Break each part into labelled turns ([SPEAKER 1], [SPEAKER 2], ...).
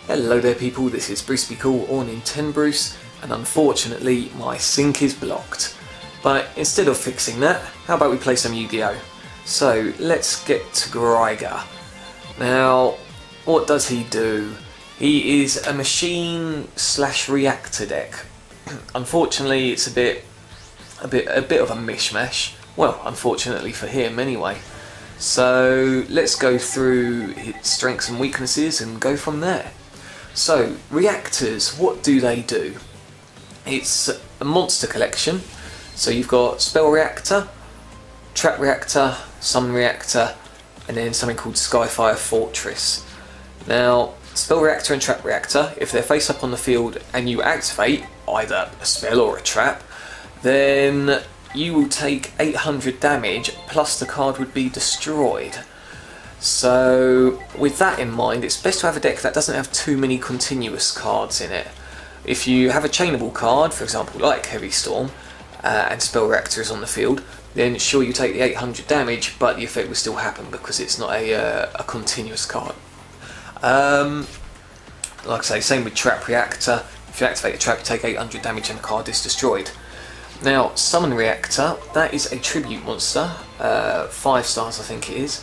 [SPEAKER 1] Hello there people, this is Bruce Be Cool or Nintenbruce, and unfortunately my sync is blocked. But instead of fixing that, how about we play some Yu-Gi-Oh! So let's get to Greiger. Now, what does he do? He is a machine/reactor deck. Unfortunately it's a bit of a mishmash. Well, unfortunately for him anyway. So let's go through his strengths and weaknesses and go from there. So, reactors, what do they do? It's a monster collection. So you've got Spell Reactor, Trap Reactor, Summon Reactor, and then something called Skyfire Fortress. Now, Spell Reactor and Trap Reactor, if they're face up on the field and you activate either a spell or a trap, then you will take 800 damage plus the card would be destroyed. So with that in mind, it's best to have a deck that doesn't have too many continuous cards in it. If you have a chainable card, for example like Heavy Storm, and Spell Reactor is on the field, then sure you take the 800 damage, but the effect will still happen because it's not a continuous card. Like I say, same with Trap Reactor. If you activate a trap, you take 800 damage and the card is destroyed. Now, Summon Reactor, that is a tribute monster, 5 stars I think it is,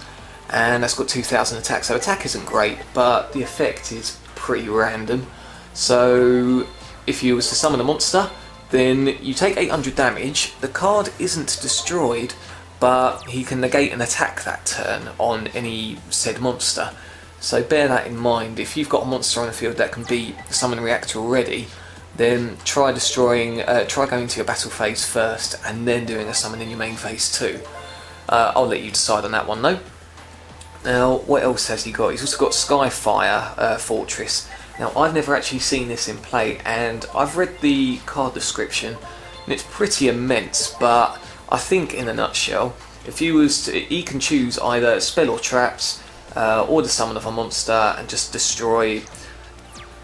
[SPEAKER 1] and that's got 2000 attack, so attack isn't great, but the effect is pretty random. So if you was to summon a monster, then you take 800 damage, the card isn't destroyed, but he can negate an attack that turn on any said monster. So bear that in mind. If you've got a monster on the field that can beat the Summon Reactor already, then try going to your battle phase first and then doing a summon in your main phase too. I'll let you decide on that one though. Now, what else has he got? He's also got Skyfire Fortress. Now, I've never actually seen this in play, and I've read the card description, and it's pretty immense, but I think in a nutshell, if you was to, he can choose either spell or traps, or the summon of a monster, and just destroy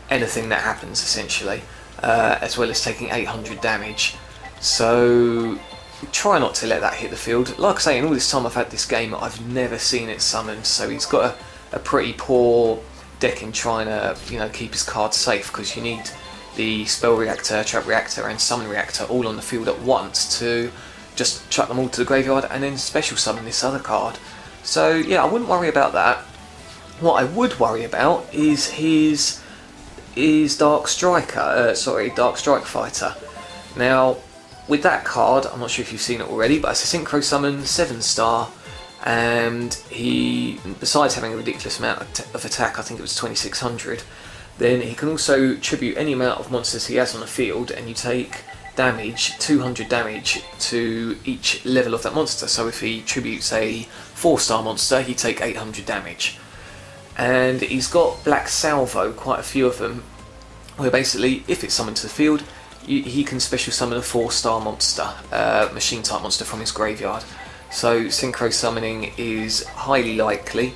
[SPEAKER 1] anything that happens, essentially, as well as taking 800 damage. So try not to let that hit the field. Like I say, in all this time I've had this game, I've never seen it summoned, so he's got a pretty poor deck in trying to, keep his cards safe, because you need the Spell Reactor, Trap Reactor and Summon Reactor all on the field at once to just chuck them all to the graveyard and then special summon this other card. So yeah, I wouldn't worry about that. What I would worry about is his Dark Strike Fighter. Now, with that card, I'm not sure if you've seen it already, but it's a Synchro Summon, 7 star, and he, besides having a ridiculous amount of attack, I think it was 2600, then he can also tribute any amount of monsters he has on the field, and you take damage, 200 damage to each level of that monster. So if he tributes a 4-star monster, he'd take 800 damage. And he's got Black Salvo, quite a few of them, where basically, if it's summoned to the field, he can special summon a 4-star monster, machine type monster from his graveyard. So synchro summoning is highly likely.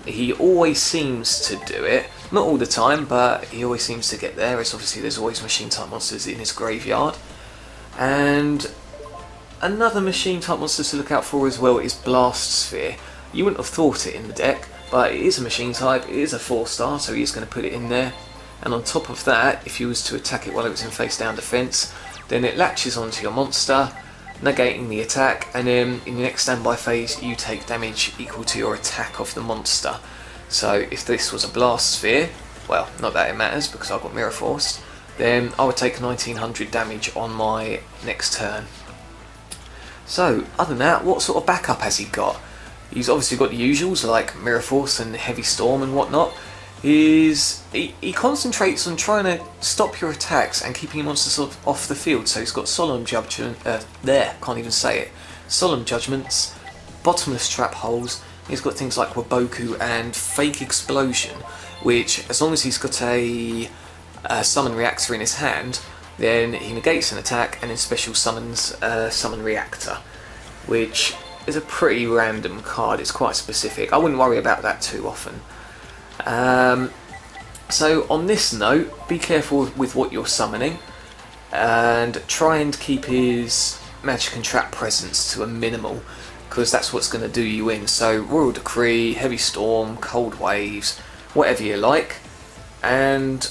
[SPEAKER 1] He always seems to do it, not all the time, but he always seems to get there, as obviously there's always machine type monsters in his graveyard. And another machine type monster to look out for as well is Blast Sphere. You wouldn't have thought it in the deck, but it is a machine type, it is a 4-star, so he is going to put it in there. And on top of that, if you was to attack it while it was in face down defense, then it latches onto your monster, negating the attack, and then in the next standby phase you take damage equal to your attack of the monster. So if this was a Blast Sphere, well, not that it matters because I've got Mirror Force, then I would take 1900 damage on my next turn. So other than that, what sort of backup has he got? He's obviously got the usuals like Mirror Force and Heavy Storm and whatnot. He concentrates on trying to stop your attacks and keeping your monsters off the field. So he's got Solemn Judgment, can't even say it. Solemn Judgments, Bottomless Trap Holes. He's got things like Waboku and Fake Explosion, which, as long as he's got a Summon Reactor in his hand, then he negates an attack and then special summons Summon Reactor, which is a pretty random card. It's quite specific. I wouldn't worry about that too often. So on this note, be careful with what you're summoning and try and keep his magic and trap presence to a minimal, because that's what's going to do you in. So Royal Decree, Heavy Storm, Cold Waves, whatever you like, and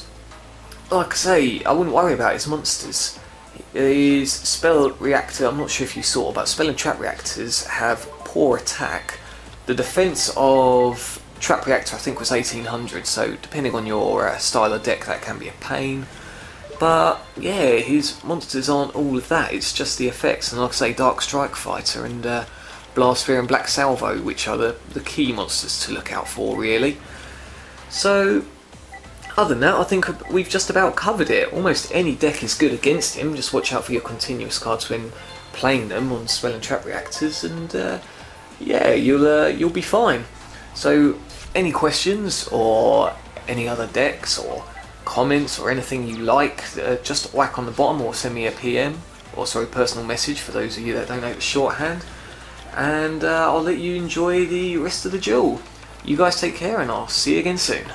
[SPEAKER 1] like I say, I wouldn't worry about his monsters. His spell reactor, I'm not sure if you saw, but spell and trap reactors have poor attack. The defense of trap reactor I think was 1800, so depending on your style of deck that can be a pain. But yeah, his monsters aren't all of that, it's just the effects, and like I say, Dark Strike Fighter and Blast Sphere and Black Salvo, which are the key monsters to look out for really. So other than that, I think we've just about covered it. Almost any deck is good against him, just watch out for your continuous cards when playing them on spell and trap reactors, and yeah, you'll be fine. So any questions or any other decks or comments or anything you like, just whack on the bottom or send me a PM, or sorry, personal message for those of you that don't know the shorthand, and I'll let you enjoy the rest of the duel. You guys take care, and I'll see you again soon.